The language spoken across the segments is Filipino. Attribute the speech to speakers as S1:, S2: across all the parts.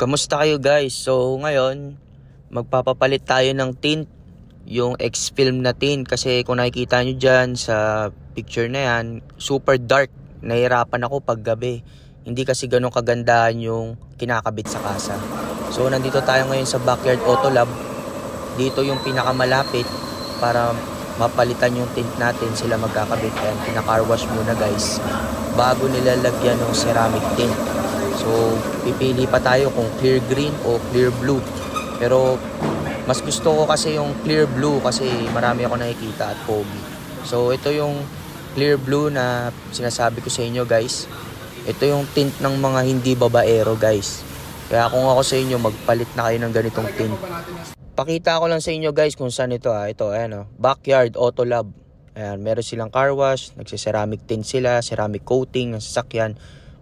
S1: Kamusta kayo guys? So ngayon, magpapapalit tayo ng tint, yung X-Film na tint. Kasi kung nakikita nyo dyan sa picture na yan, super dark. Nahirapan ako pag gabi. Hindi kasi ganun kagandahan yung kinakabit sa kasa. So nandito tayo ngayon sa Backyard Auto Lab. Dito yung pinakamalapit para mapalitan yung tint natin. Sila magkakabit. Ayan, pinaka-car wash muna guys, bago nilalagyan ng ceramic tint. So, pipili pa tayo kung clear green o clear blue. Pero, mas gusto ko kasi yung clear blue kasi marami ako nakikita at pogi. So, ito yung clear blue na sinasabi ko sa inyo guys. Ito yung tint ng mga hindi babaero guys. Kaya kung ako sa inyo, magpalit na kayo ng ganitong tint. Pakita ko lang sa inyo guys kung saan ito. Ito, ayan Backyard Auto Lab. Ayan, meron silang car wash, nagsiceramic tint sila, ceramic coating ng sasakyan.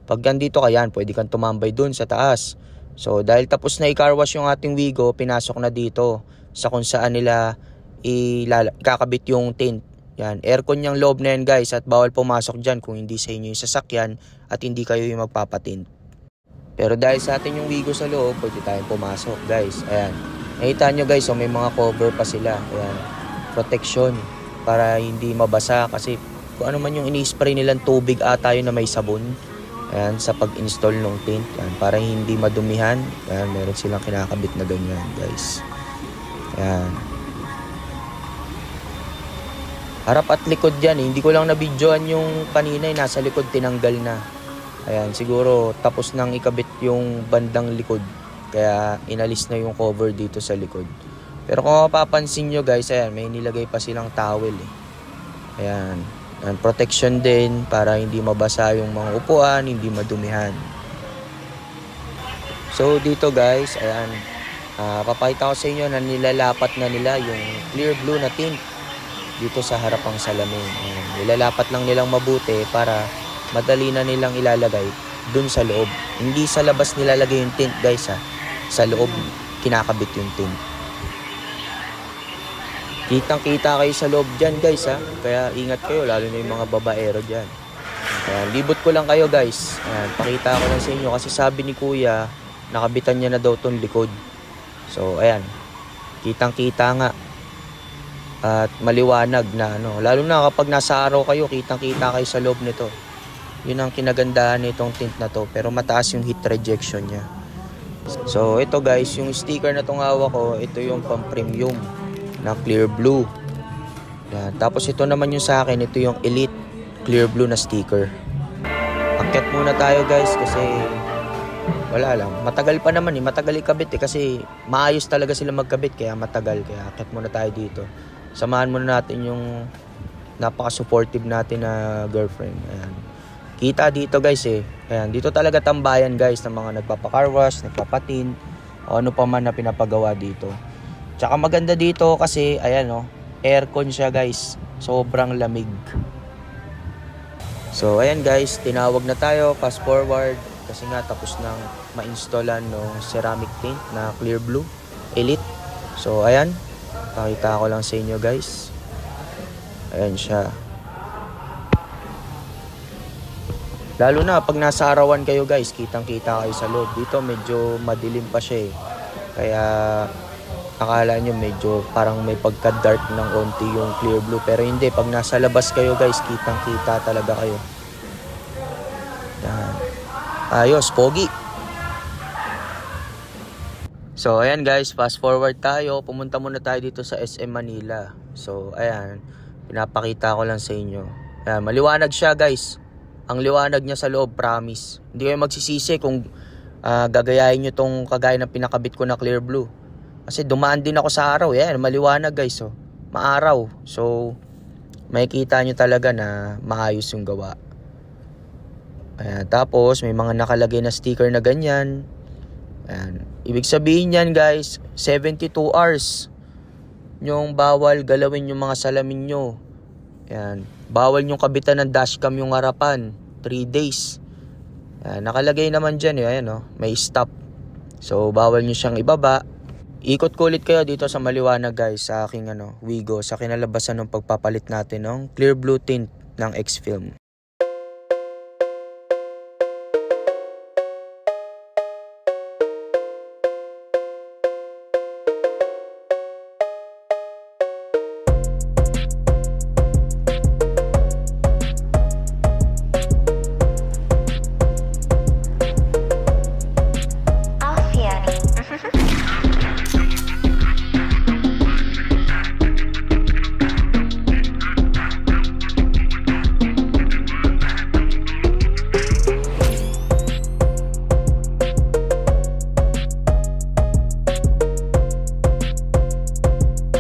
S1: Pag nandito ka yan, pwede kang tumambay dun sa taas. So, dahil tapos na i-car wash yung ating Wigo, pinasok na dito sa kung saan nila ikakabit yung tint. Yan, aircon yung loob na yan guys at bawal pumasok dyan kung hindi sa inyo yung sasakyan at hindi kayo yung magpapatint. Pero dahil sa atin yung Wigo sa loob, pwede tayong pumasok guys. Ayan, nakita nyo guys, so may mga cover pa sila. Ayan, protection para hindi mabasa kasi kung ano man yung ini-spray nilang tubig ata yun na may sabon. Ayan, sa pag-install ng tint. Ayan, para hindi madumihan. Ayan, meron silang kinakabit na ganyan, guys. Ayan. Harap at likod yan. Hindi ko lang na-videoan yung kanina. Nasa likod, tinanggal na. Ayan, siguro tapos nang ikabit yung bandang likod. Kaya inalis na yung cover dito sa likod. Pero kung mapapansin nyo, guys, ayan, may nilagay pa silang towel. Ayan. And protection din para hindi mabasa yung mga upuan, hindi madumihan. So dito guys, ayan, papakita ko sa inyo na nilalapat na nila yung clear blue na tint dito sa harapang salamin. Ayan, nilalapat lang nilang mabuti para madali na nilang ilalagay dun sa loob. Hindi sa labas nilalagay yung tint guys sa loob kinakabit yung tint. Kitang-kita kayo sa loob dyan guys kaya ingat kayo lalo na yung mga babaero dyan. Ayan, libot ko lang kayo guys. Ayan, pakita ko lang sa inyo kasi sabi ni kuya nakabitan niya na daw tong likod. So ayan, kitang-kita nga at maliwanag na lalo na kapag nasa araw kayo, kitang-kita kayo sa loob nito. Yun ang kinagandahan nitong tint na to, pero mataas yung heat rejection niya. So ito guys, yung sticker na tong hawak ko, ito yung pang premium na clear blue. Yan. Tapos ito naman yung sa akin, ito yung Elite clear blue na sticker. Akyat muna tayo guys kasi wala lang, matagal pa naman matagal ikabit kasi maayos talaga sila magkabit kaya matagal, kaya akyat muna tayo dito. Samahan muna natin yung napaka-supportive natin na girlfriend. Ayan. Kita dito guys Ayan, dito talaga tambayan guys ng mga nagpapa-car wash, nagpapatin o ano pa man na pinapagawa dito. Tsaka maganda dito kasi, ayan aircon siya guys. Sobrang lamig. So, ayan guys, tinawag na tayo. Fast forward. Kasi nga, tapos nang ma-installan ng ceramic tint na clear blue. Elite. So, ayan. Pakita ko lang sa inyo guys. Ayan siya. Lalo na, pag nasa arawan kayo guys, kitang-kita kayo sa loob. Dito, medyo madilim pa siya Kaya akala nyo medyo parang may pagka-dark ng konti yung clear blue. Pero hindi, pag nasa labas kayo guys, kitang-kita talaga kayo. Yan. Ayos, pogi. So, ayan guys, fast forward tayo. Pumunta muna tayo dito sa SM Manila. So, ayan, pinapakita ko lang sa inyo. Ayan, maliwanag siya guys. Ang liwanag niya sa loob, promise. Hindi kayo magsisisi kung gagayahin nyo tong kagaya ng pinakabit ko na clear blue. Kasi dumaan din ako sa araw. Yan, maliwanag guys. Maaraw. So, makikita nyo talaga na maayos yung gawa. Ayan, tapos, may mga nakalagay na sticker na ganyan. Ayan. Ibig sabihin yan guys, 72 hours. Yung bawal galawin yung mga salamin nyo. Ayan. Bawal yung kabitan ng dashcam yung harapan. 3 days. Ayan, nakalagay naman dyan. Ayan, may stop. So, bawal nyo siyang ibaba. Ikot ko ulit kayo dito sa maliwanag guys sa aking Wigo sa kinalabasan ng pagpapalit natin ng clear blue tint ng X-Film.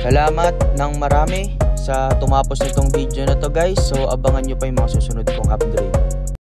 S1: Salamat ng marami sa tumapos nitong video na to guys. So abangan nyo pa yung mga susunod kong upgrade.